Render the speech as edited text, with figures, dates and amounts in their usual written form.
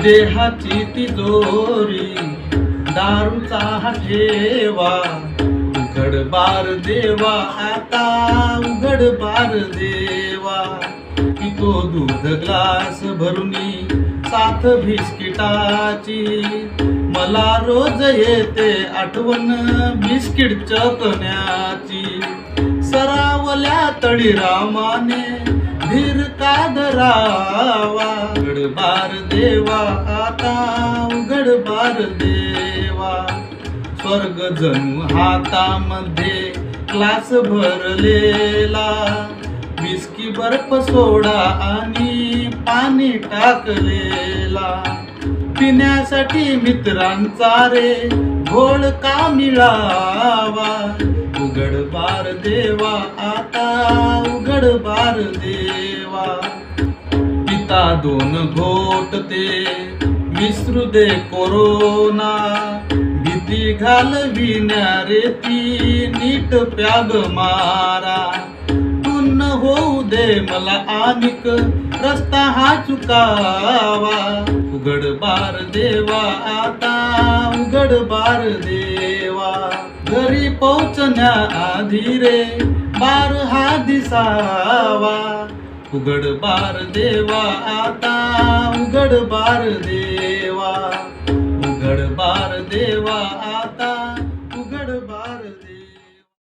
देहाची तिजोरी दारूचा ठेवा, उघड बार देवा आता उघड बार देवा. पितो दूध ग्लास भरुनी साथ बिस्किटाची, मला रोज येते आठवण बिस्किट चकण्याची. सरावल्या तळीरामाने धीर का धरावा, उघड बार देवा आता उघड बार देवा. स्वर्ग जणू हातामध्ये ग्लास भरलेला, विस्की बर्फ सोडा आणि पाणी टाकलेला. पिण्यासाठी मित्रांचा रे घोळ का मिळावा, उघड बार देवा आता उघड बार देवा. पिता दोन घोट ते विसरू दे कोरोना, भीती घालविण्या रे ती नीट प्याग मारा. पुण्य होऊ दे मला आनिक रस्ता हा चुकावा, उघड बार देवा आता उघड बार देवा. घरी पोचण्या आधी रे बार हा दिसावा, उघड बार देवा आता उघड बार देवा. उघड बार देवा आता